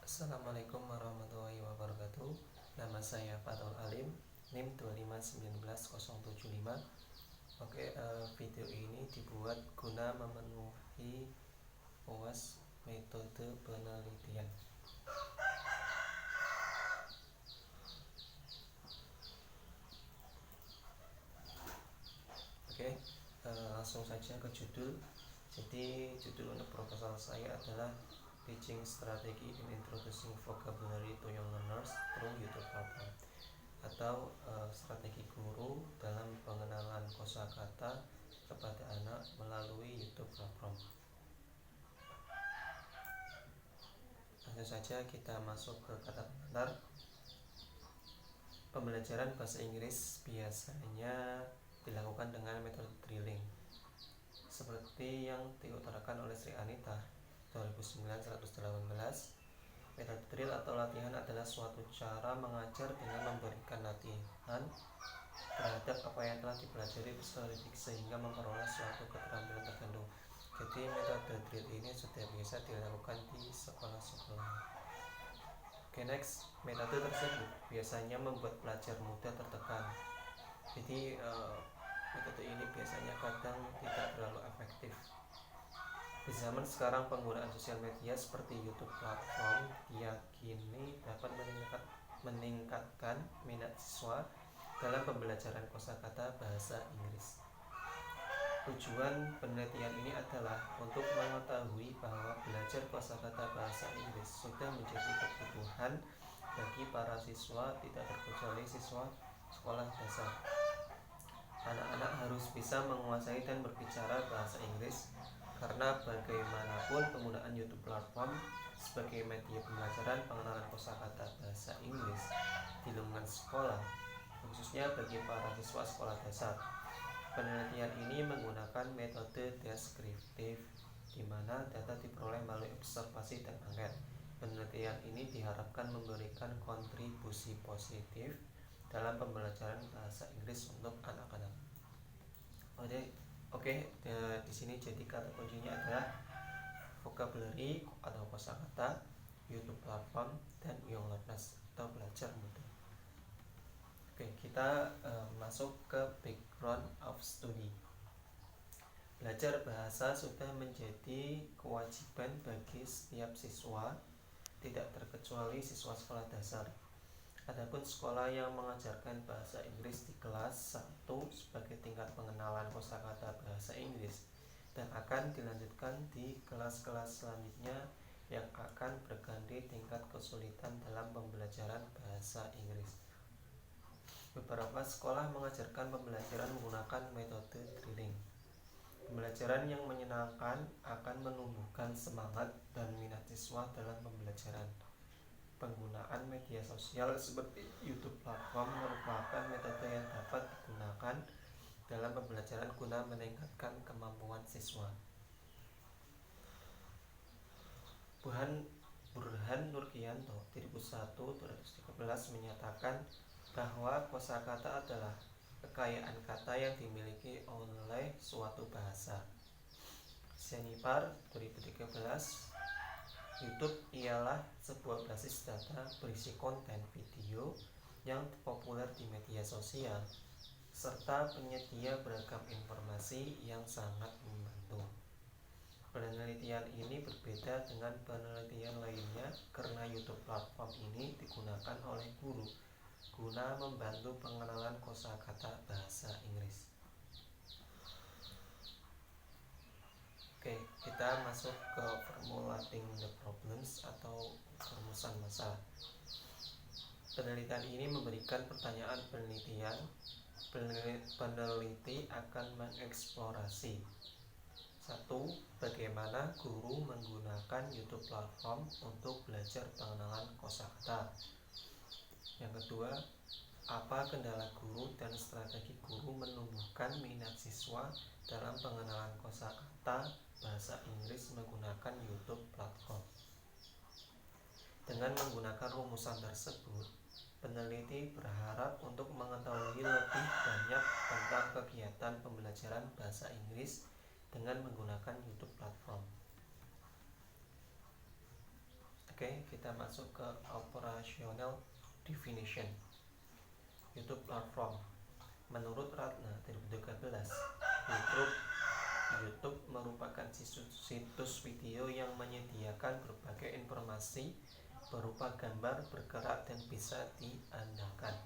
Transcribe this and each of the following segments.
Assalamualaikum warahmatullahi wabarakatuh. Nama saya Fathul Alim, NIM 2519075. Video ini dibuat guna memenuhi UAS metode penelitian. Langsung saja ke judul. Jadi judul untuk proposal saya adalah Teaching Strategy in Introducing Vocabulary to Young Learners through YouTube Platform, atau strategi guru dalam pengenalan kosakata kepada anak melalui YouTube Platform. Langsung saja kita masuk ke kata pengantar. Pembelajaran bahasa Inggris biasanya dilakukan dengan metode drilling, seperti yang diutarakan oleh Sri Anita 2009-118. Metode drill atau latihan adalah suatu cara mengajar dengan memberikan latihan terhadap apa yang telah dipelajari secara sehingga memperoleh suatu keterampilan tertentu. Jadi metode drill ini sudah biasa dilakukan di sekolah-sekolah. Next, metode tersebut biasanya membuat pelajar mudah tertekan. Jadi metode ini biasanya kadang tidak terlalu efektif. Di zaman sekarang, penggunaan sosial media seperti YouTube Platform diyakini dapat meningkatkan minat siswa dalam pembelajaran kosakata bahasa Inggris. Tujuan penelitian ini adalah untuk mengetahui bahwa belajar kosakata bahasa Inggris sudah menjadi kebutuhan bagi para siswa, tidak terkecuali siswa sekolah dasar. Anak-anak harus bisa menguasai dan berbicara bahasa Inggris, karena bagaimanapun penggunaan YouTube Platform sebagai media pembelajaran pengenalan kosakata bahasa Inggris di lingkungan sekolah, khususnya bagi para siswa sekolah dasar. Penelitian ini menggunakan metode deskriptif, di mana data diperoleh melalui observasi dan angket. Penelitian ini diharapkan memberikan kontribusi positif dalam pembelajaran bahasa Inggris untuk anak-anak. Di sini jadi kata kuncinya adalah vocabulary atau kosakata, YouTube Platform, dan Young Learners atau belajar muda. Kita masuk ke background of study. Belajar bahasa sudah menjadi kewajiban bagi setiap siswa, tidak terkecuali siswa sekolah dasar. Adapun sekolah yang mengajarkan bahasa Inggris di kelas 1 sebagai tingkat pengenalan kosakata bahasa Inggris, dan akan dilanjutkan di kelas-kelas selanjutnya yang akan berganti tingkat kesulitan dalam pembelajaran bahasa Inggris. Beberapa sekolah mengajarkan pembelajaran menggunakan metode drilling. Pembelajaran yang menyenangkan akan menumbuhkan semangat dan minat siswa dalam pembelajaran. Penggunaan media sosial seperti YouTube Platform merupakan metode yang dapat digunakan dalam pembelajaran guna meningkatkan kemampuan siswa. Burhan Nurkianto 2001-213 menyatakan bahwa kosakata adalah kekayaan kata yang dimiliki oleh suatu bahasa. Jennifer 2013, YouTube ialah sebuah basis data berisi konten video yang populer di media sosial, serta penyedia beragam informasi yang sangat membantu. Penelitian ini berbeda dengan penelitian lainnya karena YouTube Platform ini digunakan oleh guru guna membantu pengenalan kosakata bahasa Inggris. Kita masuk ke formulating the problems atau perumusan masalah. Penelitian ini memberikan pertanyaan penelitian. Peneliti akan mengeksplorasi 1. Bagaimana guru menggunakan YouTube Platform untuk belajar pengenalan kosakata. Yang kedua, apa kendala guru dan strategi guru menumbuhkan minat siswa dalam pengenalan kosakata bahasa Inggris menggunakan YouTube Platform. Dengan menggunakan rumusan tersebut, peneliti berharap untuk mengetahui lebih banyak tentang kegiatan pembelajaran bahasa Inggris dengan menggunakan YouTube Platform. Kita kita masuk ke operational definition. YouTube platform. Menurut Ratna 2013, YouTube merupakan situs video yang menyediakan berbagai informasi berupa gambar, bergerak, dan bisa diandalkan.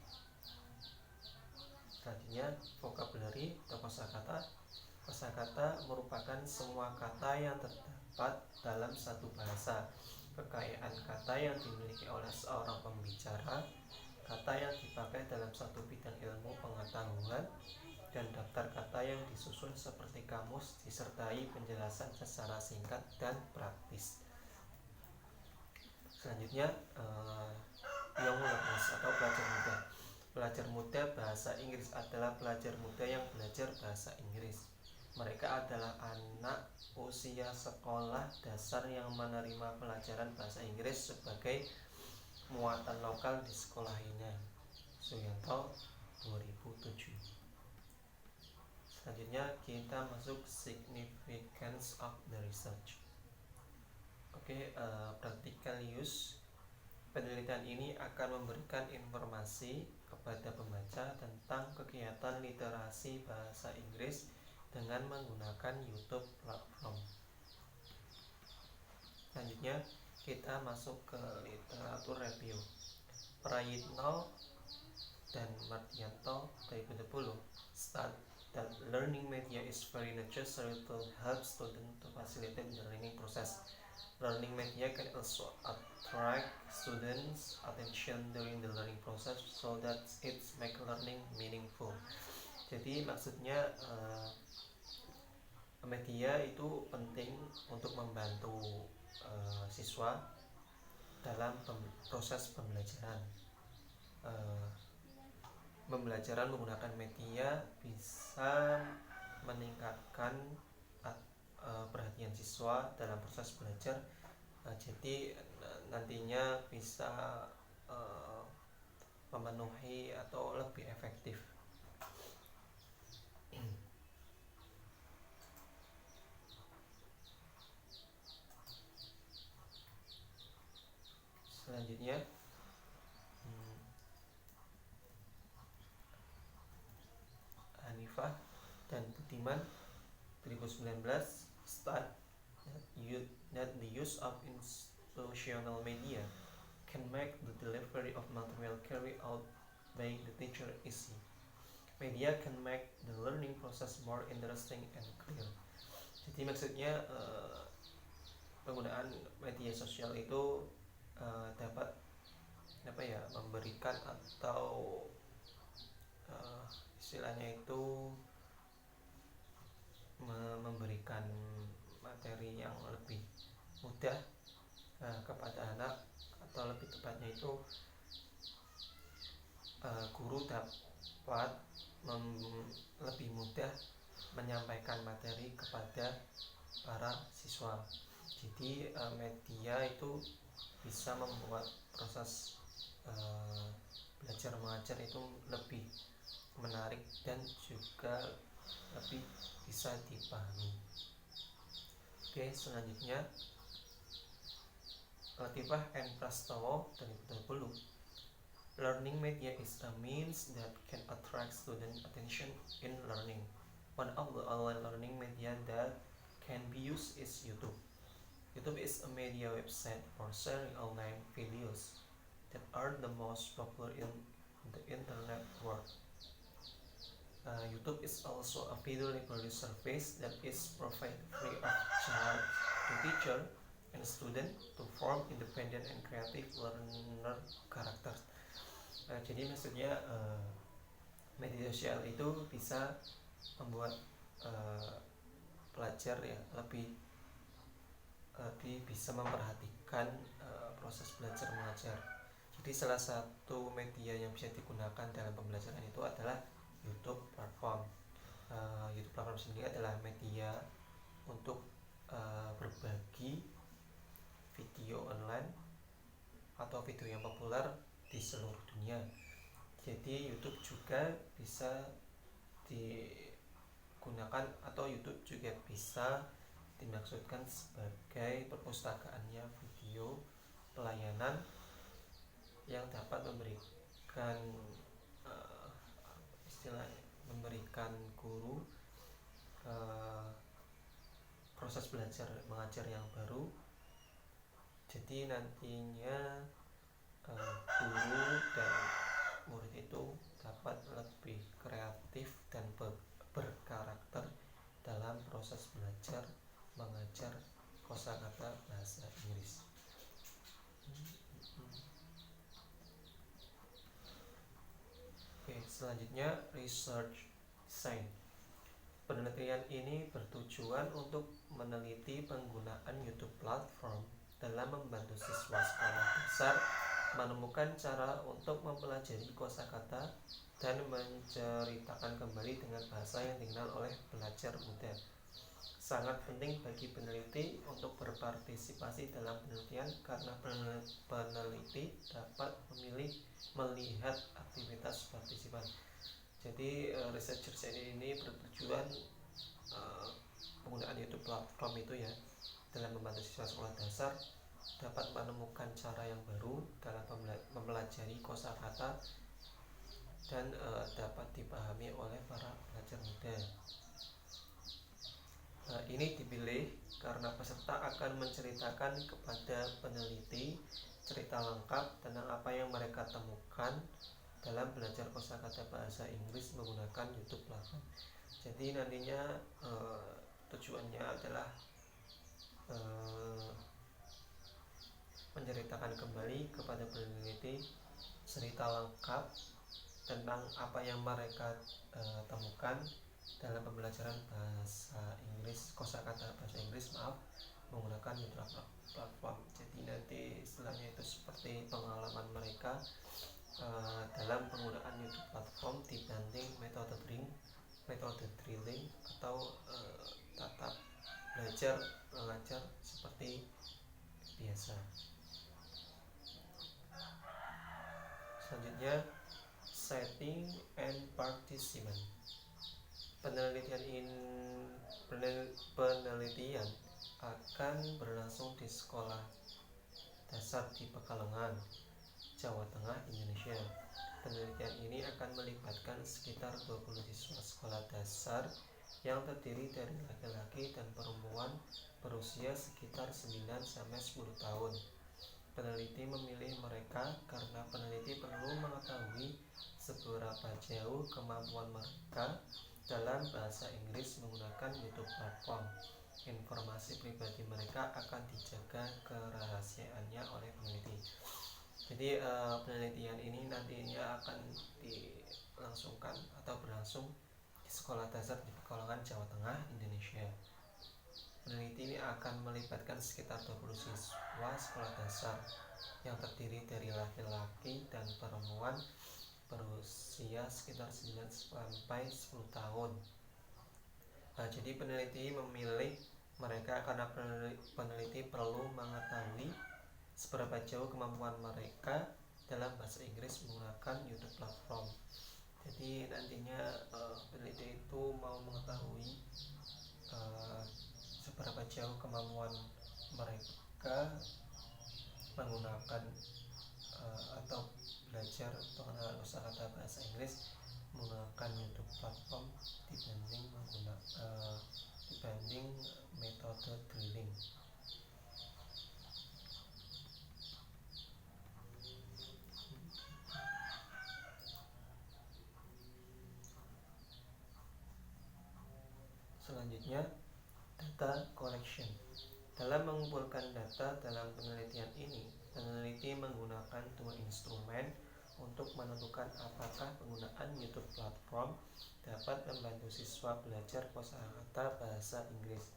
Selanjutnya, vocabulary atau kosakata. Kosakata merupakan semua kata yang terdapat dalam satu bahasa. Kekayaan kata yang dimiliki oleh seorang pembicara, kata yang dipakai dalam satu bidang ilmu pengetahuan, dan daftar kata yang disusun seperti kamus disertai penjelasan secara singkat dan praktis. Selanjutnya, young learners atau pelajar muda. Pelajar muda bahasa Inggris adalah pelajar muda yang belajar bahasa Inggris. Mereka adalah anak usia sekolah dasar yang menerima pelajaran bahasa Inggris sebagai muatan lokal di sekolah ini. Suyanto 2007. Selanjutnya kita masuk significance of the research. Practical use. Penelitian ini akan memberikan informasi kepada pembaca tentang kegiatan literasi bahasa Inggris dengan menggunakan YouTube platform. Selanjutnya kita masuk ke literatur review. Prayitno dan Mardianto 2020 state that learning media is very necessary to help students to facilitate the learning process. Learning media can also attract students' attention during the learning process so that it makes learning meaningful. Jadi maksudnya media itu penting untuk membantu siswa dalam proses pembelajaran. Pembelajaran menggunakan media bisa meningkatkan perhatian siswa dalam proses belajar, jadi nantinya bisa memenuhi atau lebih efektif. Selanjutnya Hanifah dan Budiman 2019 state that the use of institutional media can make the delivery of material carried out by the teacher easy. Media can make the learning process more interesting and clear. Jadi maksudnya penggunaan media sosial itu dapat memberikan atau istilahnya itu memberikan materi yang lebih mudah kepada anak, atau lebih tepatnya itu guru dapat lebih mudah menyampaikan materi kepada para siswa. Jadi media itu bisa membuat proses belajar mengajar itu lebih menarik dan juga lebih bisa dipahami. Selanjutnya Latifah and Prastowo 2020. Learning media is a means that can attract student attention in learning. One of the online learning media that can be used is YouTube. YouTube is a media website for sharing online videos that are the most popular in the internet world. YouTube is also a video library service that is provided free of charge to teacher and student to form independent and creative learner characters. Jadi maksudnya media sosial itu bisa membuat pelajar lebih bisa memperhatikan proses belajar mengajar. Jadi salah satu media yang bisa digunakan dalam pembelajaran itu adalah YouTube platform. YouTube platform sendiri adalah media untuk berbagi video online atau video yang populer di seluruh dunia. Jadi YouTube juga bisa digunakan, atau YouTube juga bisa dimaksudkan sebagai perpustakaannya video pelayanan dapat memberikan istilahnya memberikan guru proses belajar mengajar yang baru. Jadi nantinya guru dan murid itu dapat lebih kreatif dan berkarakter dalam proses belajar mengajar kosakata bahasa Inggris. Oke, selanjutnya research design. Penelitian ini bertujuan untuk meneliti penggunaan YouTube platform dalam membantu siswa sekolah dasar menemukan cara untuk mempelajari kosakata dan menceritakan kembali dengan bahasa yang dikenal oleh pelajar muda. Sangat penting bagi peneliti untuk berpartisipasi dalam penelitian karena peneliti dapat melihat aktivitas partisipan. Jadi researcher ini bertujuan penggunaan YouTube platform itu ya dalam membantu siswa sekolah dasar dapat menemukan cara yang baru dalam mempelajari kosakata dan dapat dipahami oleh para pelajar muda. Ini dipilih karena peserta akan menceritakan kepada peneliti cerita lengkap tentang apa yang mereka temukan dalam belajar kosakata bahasa Inggris menggunakan YouTube platform. Jadi nantinya tujuannya adalah menceritakan kembali kepada peneliti cerita lengkap tentang apa yang mereka temukan dalam pembelajaran bahasa Inggris, kosakata bahasa Inggris menggunakan YouTube platform. Jadi nanti istilahnya itu seperti pengalaman mereka dalam penggunaan YouTube platform dibanding metode drilling atau tatap belajar mengajar seperti biasa. Selanjutnya setting and participant. Penelitian akan berlangsung di sekolah dasar di Pekalongan, Jawa Tengah, Indonesia. Penelitian ini akan melibatkan sekitar 20 siswa sekolah dasar yang terdiri dari laki-laki dan perempuan berusia sekitar 9-10 tahun. Peneliti memilih mereka karena peneliti perlu mengetahui seberapa jauh kemampuan mereka dalam bahasa Inggris menggunakan YouTube platform. Informasi pribadi mereka akan dijaga kerahasiaannya oleh peneliti. Jadi penelitian ini nantinya akan dilangsungkan atau berlangsung di sekolah dasar di Pekalongan, Jawa Tengah, Indonesia. Peneliti ini akan melibatkan sekitar 20 siswa sekolah dasar yang terdiri dari laki-laki dan perempuan berusia sekitar 9-10 tahun. Jadi peneliti memilih mereka karena peneliti perlu mengetahui seberapa jauh kemampuan mereka dalam bahasa Inggris menggunakan YouTube platform. Jadi nantinya peneliti itu mau mengetahui seberapa jauh kemampuan mereka menggunakan atau belajar pengenalan kosakata bahasa Inggris menggunakan YouTube platform dibanding metode drilling. Selanjutnya, data collection. Dalam mengumpulkan data dalam penelitian ini, peneliti menggunakan dua instrumen untuk menentukan apakah penggunaan YouTube platform dapat membantu siswa belajar kosakata bahasa Inggris.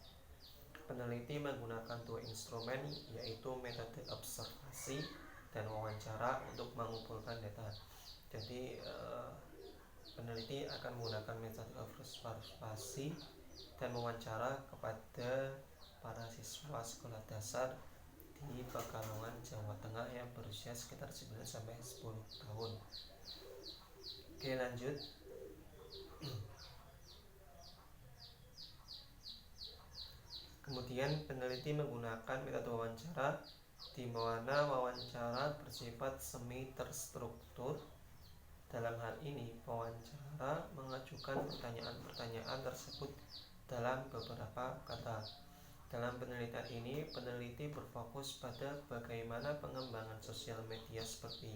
Peneliti menggunakan dua instrumen yaitu metode observasi dan wawancara untuk mengumpulkan data. Jadi peneliti akan menggunakan metode observasi dan wawancara kepada para siswa sekolah dasar di Pekalongan, Jawa Tengah yang berusia sekitar 9-10 tahun. Oke, lanjut. Kemudian peneliti menggunakan metode wawancara di mana wawancara bersifat semi terstruktur. Dalam hal ini, pewawancara mengajukan pertanyaan-pertanyaan tersebut dalam beberapa kata. Dalam penelitian ini, peneliti berfokus pada bagaimana pengembangan sosial media seperti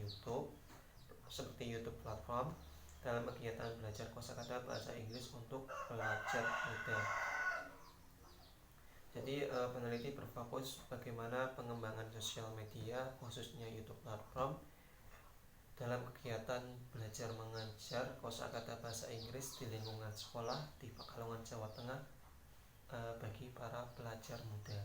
YouTube platform dalam kegiatan belajar kosakata bahasa Inggris untuk pelajar muda. Jadi peneliti berfokus bagaimana pengembangan sosial media khususnya YouTube platform dalam kegiatan belajar mengajar kosakata bahasa Inggris di lingkungan sekolah di Pekalongan, Jawa Tengah bagi para pelajar muda.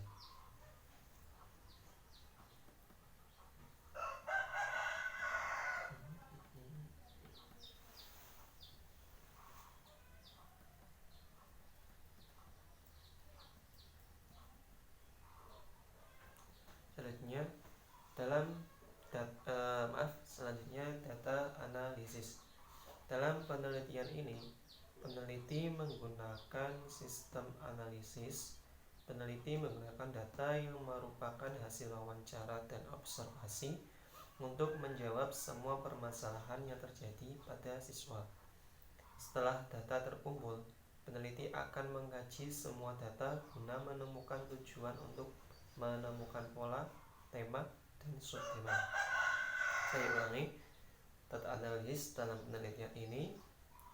Selanjutnya data analisis. Dalam penelitian ini, peneliti menggunakan sistem analisis. Peneliti menggunakan data yang merupakan hasil wawancara dan observasi untuk menjawab semua permasalahan yang terjadi pada siswa. Setelah data terkumpul, peneliti akan mengkaji semua data guna menemukan tujuan untuk menemukan pola, tema, dan subtema. Saya ulangi, data analisis. Dalam penelitian ini,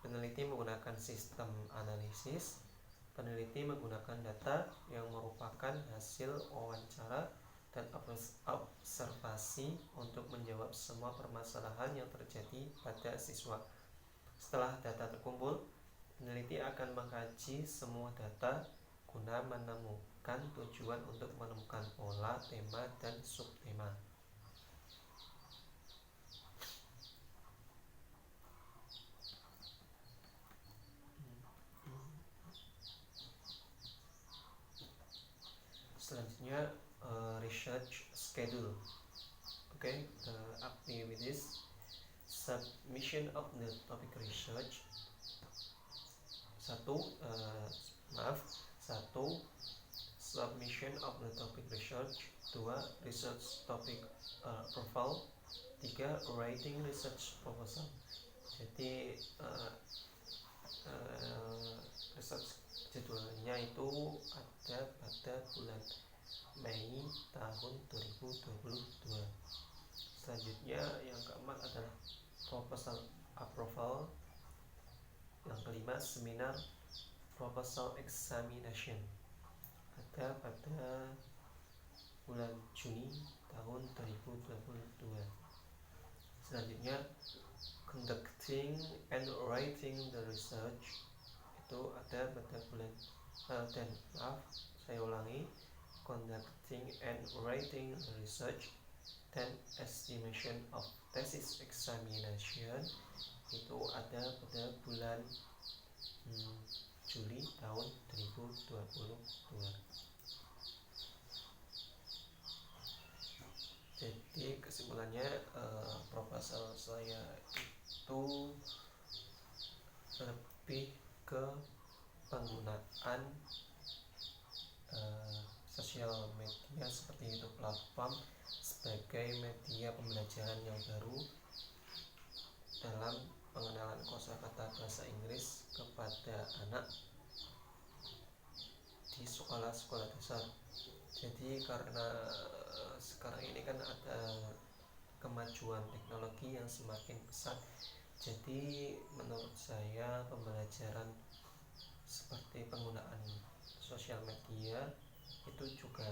peneliti menggunakan sistem analisis. Peneliti menggunakan data yang merupakan hasil wawancara dan observasi untuk menjawab semua permasalahan yang terjadi pada siswa. Setelah data terkumpul, peneliti akan mengkaji semua data guna menemukan tujuan untuk menemukan pola, tema, dan subtema. Selanjutnya research schedule. Activities. Submission of the topic research. 1. Submission of the topic research. 2. Research topic profile. 3. Writing research proposal. Jadi research jadwalnya itu ada pada bulan Mei tahun 2022. Selanjutnya yang keempat adalah proposal approval. Yang kelima, seminar proposal examination, ada pada bulan Juni tahun 2022. Selanjutnya, conducting and writing the research, itu ada pada bulan conducting and writing the research. Dan estimation of thesis examination, itu ada pada bulan Juli tahun 2022. Jadi kesimpulannya, proposal saya itu lebih ke penggunaan sosial media seperti YouTube platform sebagai media pembelajaran yang baru dalam pengenalan kosakata bahasa Inggris kepada anak di sekolah-sekolah dasar. Jadi karena sekarang ini kan ada kemajuan teknologi yang semakin pesat, jadi menurut saya pembelajaran seperti penggunaan sosial media itu juga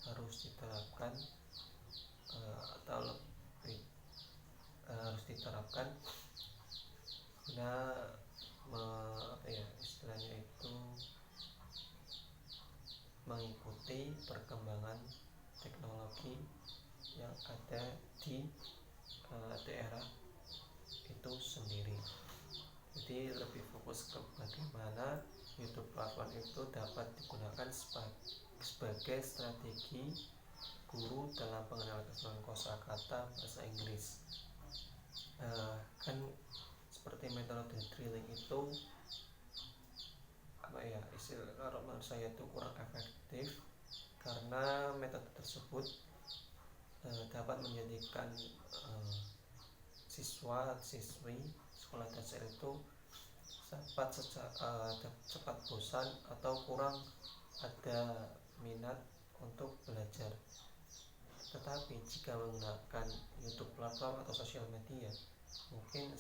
harus diterapkan guna istilahnya itu mengikuti perkembangan teknologi yang ada di daerah itu sendiri. Jadi lebih fokus ke bagaimana YouTube platform itu dapat digunakan sebagai strategi guru dalam pengenalan keseluruhan kosakata bahasa Inggris. Kan seperti metode drilling itu kalau menurut saya itu kurang efektif, karena metode tersebut dapat menjadikan siswa-siswi sekolah dasar itu cepat bosan atau kurang ada minat untuk belajar. Tetapi jika menggunakan YouTube platform atau sosial media, mungkin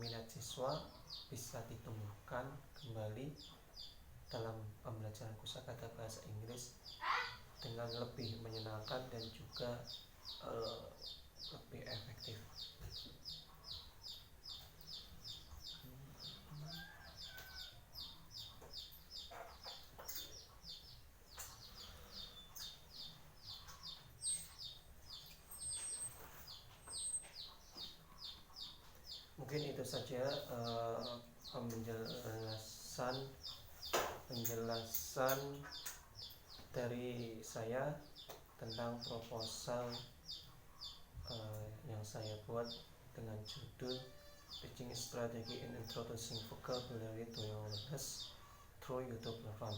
minat siswa bisa ditumbuhkan kembali dalam pembelajaran kosakata bahasa Inggris dengan lebih menyenangkan dan juga lebih efektif. Mungkin itu saja penjelasan dari saya tentang proposal yang saya buat dengan judul Teaching Strategy in Introducing Vocabulary to Your Learners through YouTube Platform.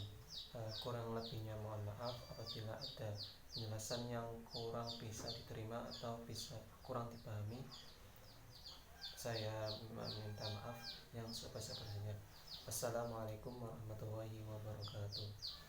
Kurang lebihnya mohon maaf apabila ada penjelasan yang kurang bisa diterima atau kurang dipahami. Saya meminta maaf yang sebesar-besarnya. Assalamualaikum warahmatullahi wabarakatuh.